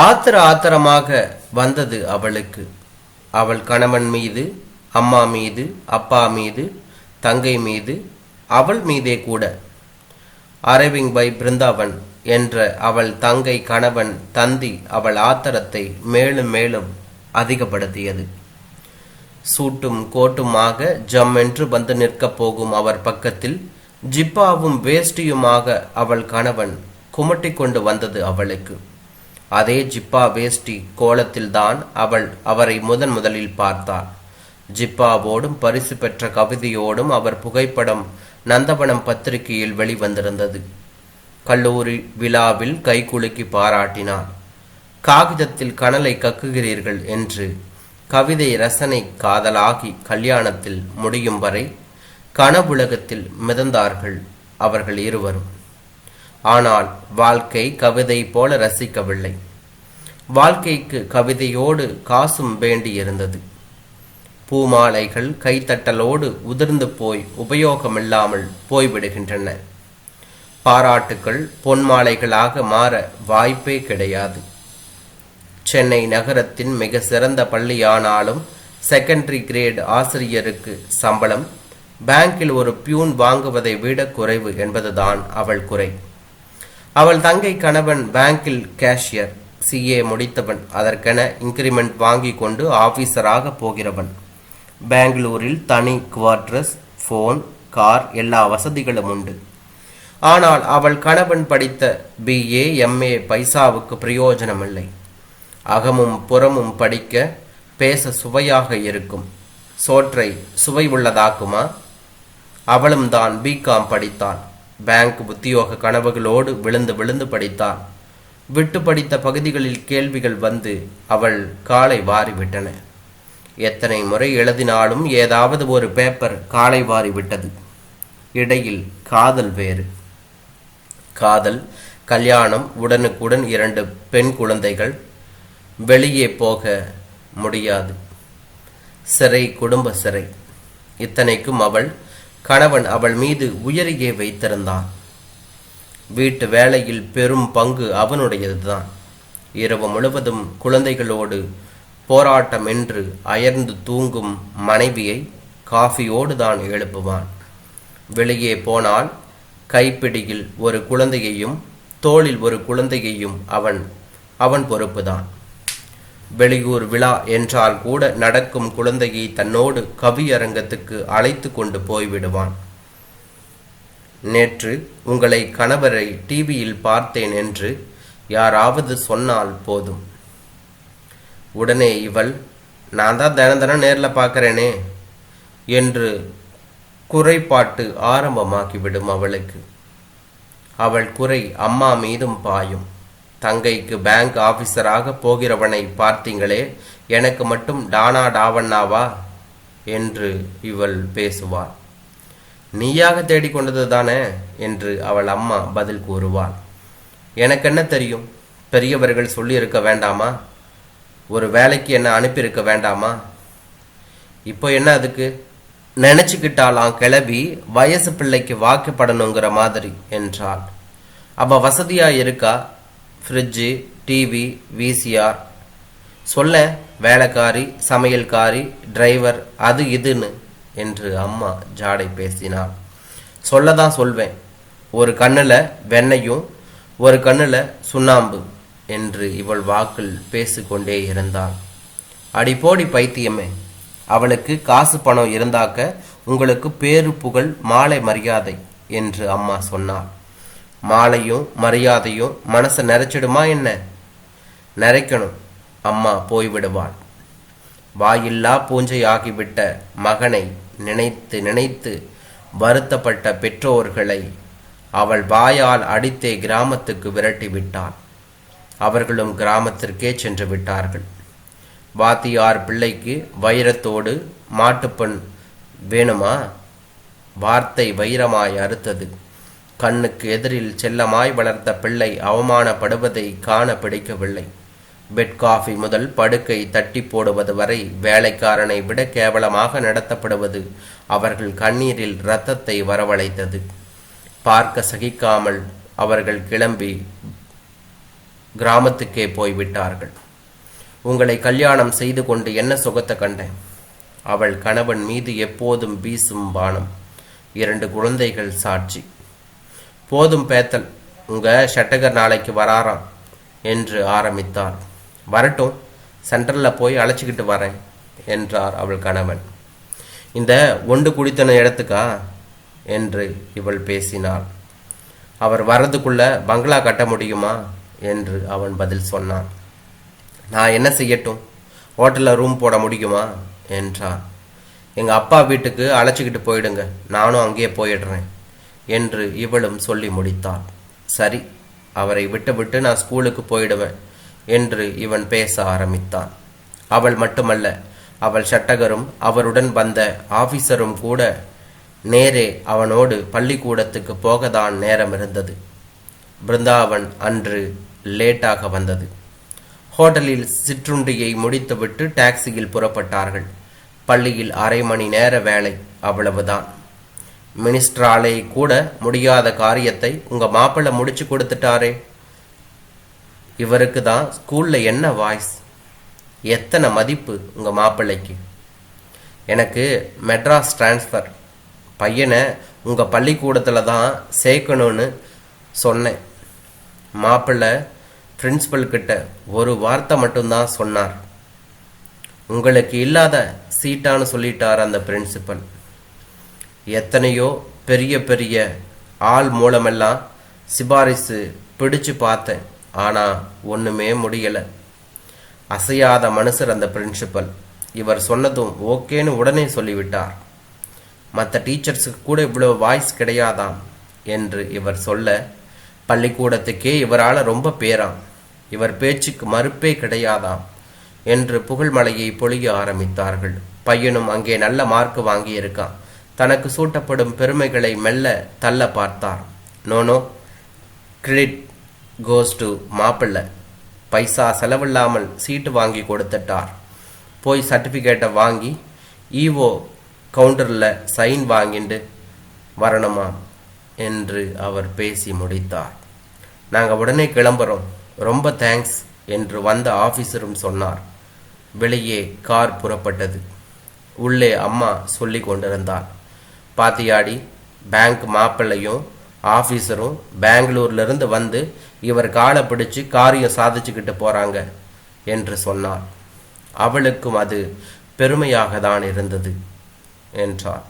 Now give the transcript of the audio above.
ஆத்திரமாக வந்தது அவளுக்கு. அவள் கணவன் மீது, அம்மா மீது, அப்பா மீது, தங்கை மீது, அவள் மீதே கூட. அரைவிங் பை பிருந்தாவன் என்ற அவள் தங்கை கணவன் தந்தி அவள் ஆத்திரத்தை மேலும் மேலும் அதிகப்படுத்தியது. சூட்டும் கோட்டுமாக ஜம்மென்று வந்து நிற்கப் போகும் அவர் பக்கத்தில் ஜிப்பாவும் வேஷ்டியுமாக அவள் கணவன் குமட்டி கொண்டு வந்தது அவளுக்கு. அதே ஜிப்பா வேஷ்டி கோலத்தில்தான் அவள் அவரை முதலில் பார்த்தாள். ஜிப்பாவோடும் பரிசு பெற்ற கவிதையோடும் அவர் புகைப்படம் நந்தவனம் பத்திரிகையில் வெளிவந்திருந்தது. கல்லூரி விழாவில் கைகுலுக்கி பாராட்டினார். காகிதத்தில் கனலை கக்குகிறீர்கள் என்று கவிதை ரசனை காதலாகி கல்யாணத்தில் முடியும் வரை கனவுலகத்தில் மிதந்தார்கள் அவர்கள் இருவரும். ஆனால் வாழ்க்கை கவிதை போல ரசிக்கவில்லை. வாழ்க்கைக்கு கவிதையோடு காசும் வேண்டியிருந்தது. பூமாலைகள் கைத்தட்டலோடு உதிர்ந்து போய் உபயோகமில்லாமல் போய்விடுகின்றன. பாராட்டுக்கள் பொன்மாலைகளாக மாற வாய்ப்பே கிடையாது. சென்னை நகரத்தின் மிக சிறந்த பள்ளியானாலும் செகண்டரி கிரேட் ஆசிரியருக்கு சம்பளம் பேங்கில் ஒரு பியூன் வாங்குவதை விட குறைவு என்பதுதான் அவள் குறை. அவள் தங்கை கணவன் பேங்கில் கேஷியர், CA முடித்தவன். அதற்கென இன்கிரிமெண்ட் வாங்கி கொண்டு ஆபீசராக போகிறவன். பெங்களூரில் தனி குவார்டர்ஸ், போன், கார், எல்லா வசதிகளும் உண்டு. ஆனால் அவள் கணவன் படித்த BA MA பைசாவுக்கு பிரயோஜனமில்லை. அகமும் புறமும் படிக்க பேச சுவையாக இருக்கும். சோற்றை சுவை உள்ளதாக்குமா? அவளும் தான் பிகாம் படித்தாள். பேங்க் உத்தியோக கனவுகளோடு விழுந்து விழுந்து படித்தாள். விட்டு படித்த பகுதிகளில் கேள்விகள் வந்து அவள் காலை வாரிவிட்டன. எத்தனை முறை எழுதினாலும் ஏதாவது ஒரு பேப்பர் காலை வாரிவிட்டது. இடையில் காதல் வேறு. காதல், கல்யாணம், உடனுக்குடன் 2 பெண் குழந்தைகள். வெளியே போக முடியாது. சிறை, குடும்ப சிறை. இத்தனைக்கும் அவள் கணவன் அவள் மீது உயரியே வைத்திருந்தான். வீட்டு வேலையில் பெரும் பங்கு அவனுடையதுதான். இரவு முழுவதும் குழந்தைகளோடு போராட்டம் என்று அயர்ந்து தூங்கும் மனைவியை காஃபியோடு தான் எழுப்புவான். வெளியே போனால் கைப்பிடியில் ஒரு குழந்தையையும் தோளில் ஒரு குழந்தையையும் அவன் பொறுப்புதான். வெளியூர் விழா என்றால் கூட நடக்கும் குழந்தையை தன்னோடு கவியரங்கத்துக்கு அழைத்து கொண்டு போய்விடுவான். நேற்று உங்களை கணவரை டிவியில் பார்த்தேன் என்று யாராவது சொன்னால் போதும், உடனே இவள் நான் தான் தினம் நேரில் பார்க்கிறேனே என்று குறைபாட்டு ஆரம்பமாகிவிடும் அவளுக்கு. அவள் குறை அம்மா மீதும் பாயும். தங்கைக்கு பேங்க் ஆபீசராக போகிறவனை பார்த்தீங்களே, எனக்கு மட்டும் டானா டாவண்ணாவா என்று இவள் பேசுவாள். நீயாக தேடிக்கொண்டது தானே என்று அவள் அம்மா பதில் கூறுவாள். எனக்கு என்ன தெரியும், பெரியவர்கள் சொல்லியிருக்க வேண்டாமா? ஒரு வேலைக்கு என்ன அனுப்பியிருக்க வேண்டாமா? இப்போ என்ன அதுக்கு? நினைச்சுக்கிட்டாலாம் கிளவி வயசு பிள்ளைக்கு வாக்கப்படணுங்கிற மாதிரி என்றாள். அவ வசதியா இருக்கா? Fridge, TV, VCR. சொல்ல, வேலைக்காரி, சமையல்காரி, டிரைவர், அது இதுன்னு என்று அம்மா ஜாடை பேசினாள். சொல்லதான் சொல்வேன், ஒரு கண்ணில் வெண்ணையும் ஒரு கண்ணில் சுண்ணாம்பு என்று இவள் வாக்கில் பேசிக்கொண்டே இருந்தாள். அடிப்போடி பைத்தியமே, அவளுக்கு காசு பணம் இருந்தாக்க உங்களுக்கு பேரு புகழ் மாலை மரியாதை என்று அம்மா சொன்னாள். மாலையும் மரியாதையும் மனசை நிறைச்சிடுமா என்ன? நிறைக்கணும். அம்மா போய்விடுவாள். வாயில்லா பூஞ்சை ஆகிவிட்ட மகனை நினைத்து நினைத்து வருத்தப்பட்ட பெற்றோர்களை அவள் வாயால் அடித்தே கிராமத்துக்கு விரட்டி விட்டாள். அவர்களும் கிராமத்திற்கே சென்று விட்டார்கள். வாத்தியார் பிள்ளைக்கு வைரத்தோடு மாட்டுப்பெண் வேணுமா? வார்த்தை வைரமாய் அறுத்தது. கண்ணுக்கு எதிரில் செல்லமாய் வளர்த்த பிள்ளை அவமானப்படுவதை காண பிடிக்கவில்லை. பெட் காஃபி முதல் படுக்கை தட்டி போடுவது வரை வேலைக்காரனை விட கேவலமாக நடத்தப்படுவது அவர்கள் கண்ணீரில் இரத்தத்தை வரவழைத்தது. பார்க்க சகிக்காமல் அவர்கள் கிளம்பி கிராமத்துக்கே போய்விட்டார்கள். உங்களை கல்யாணம் செய்து கொண்டு என்ன சுகத்தை கண்டேன். அவள் கணவன் மீது எப்போதும் வீசும் பானம். 2 குழந்தைகள் சாட்சி. போதும் பேத்தல், உங்க ஷட்டகர் நாளைக்கு வராராம் என்று ஆரம்பித்தார். வரட்டும், சென்ட்ரலில் போய் அழைச்சிக்கிட்டு வரேன் என்றார் அவள் கணவன். இந்த ஒண்டு குடித்தன இடத்துக்கா என்று இவள் பேசினாள். அவர் வரதுக்குள்ள பங்களா கட்ட முடியுமா என்று அவன் பதில் சொன்னான். நான் என்ன செய்யட்டும், ஹோட்டலில் ரூம் போட முடியுமா என்றான். எங்கள் அப்பா வீட்டுக்கு அழைச்சிக்கிட்டு போயிடுங்க, நானும் அங்கேயே போயிடுறேன் என்று இவளும் சொல்லி முடித்தாள். சரி, அவரை விட்டு நான் ஸ்கூலுக்கு போயிடுவேன் என்று இவன் பேச ஆரம்பித்தான். அவள் மட்டுமல்ல, அவள் ஷட்டகரும் அவருடன் வந்த ஆபீசரும் கூட நேரே அவனோடு பள்ளிக்கூடத்துக்கு போகத்தான் நேரம் இருந்தது. பிருந்தாவன் அன்று லேட்டாக வந்தது. ஹோட்டலில் சிற்றுண்டியை முடித்துவிட்டு டாக்ஸியில் புறப்பட்டார்கள். பள்ளியில் 1/2 மணி நேர வேலை, அவ்வளவுதான். மினிஸ்டராலே கூட முடியாத காரியத்தை உங்க மாப்பிள்ளை முடிச்சு கொடுத்துட்டாரே. இவருக்கு தான் ஸ்கூல்ல என்ன வாய்ஸ், எத்தனை மதிப்பு உங்க மாப்பிள்ளைக்கு. எனக்கு மெட்ராஸ் டிரான்ஸ்ஃபர், பையனை உங்க பள்ளிக்கூடத்தில் தான் சேர்க்கணும்னு சொன்னேன். மாப்பிள்ளை பிரின்சிபல் கிட்ட ஒரு வார்த்தை மட்டும்தான் சொன்னார். உங்களுக்கு இல்லாத சீட்டான்னு சொல்லிட்டார் அந்த பிரின்சிபல். எத்தனையோ பெரிய பெரிய ஆள் மூலமெல்லாம் சிபாரிசு பிடிச்சு பார்த்தேன், ஆனால் ஒன்றுமே முடியலை. அசையாத மனுஷர் அந்த பிரின்சிபல். இவர் சொன்னதும் ஓகேன்னு உடனே சொல்லிவிட்டார். மற்ற டீச்சர்ஸுக்கு கூட இவ்வளோ வாய்ஸ் கிடையாதாம் என்று இவர் சொல்ல, பள்ளிக்கூடத்துக்கே இவரால் ரொம்ப பேராம், இவர் பேச்சுக்கு மறுப்பே கிடையாதாம் என்று புகழ்மலையை பொழிய ஆரம்பித்தார்கள். பையனும் அங்கே நல்ல மார்க் வாங்கியிருக்கான். தனக்கு சூட்டப்படும் பெருமைகளை மெல்ல தள்ள பார்த்தார். நோனோ, கிரெடிட் கோஸ் டு மாப்பிள்ளை. பைசா செலவில்லாமல் சீட்டு வாங்கி கொடுத்துட்டார். போய் சர்டிஃபிகேட்டை வாங்கி ஈவோ கவுண்டரில் சைன் வாங்கிட்டு வரணுமா என்று அவர் பேசி முடித்தார். நாங்கள் உடனே கிளம்புறோம், ரொம்ப தேங்க்ஸ் என்று வந்த ஆஃபீஸரும் சொன்னார். வெளியே கார் புறப்பட்டது. உள்ளே அம்மா சொல்லி கொண்டிருந்தார். பாத்தியாடி, பேங்க் மாப்பிள்ளையும் ஆஃபீஸரும் பெங்களூர்லேருந்து வந்து இவர் காலை பிடிச்சு காரியம் சாதிச்சுக்கிட்டு போகிறாங்க என்று சொன்னார். அவளுக்கும் அது பெருமையாக தான் இருந்தது என்றார்.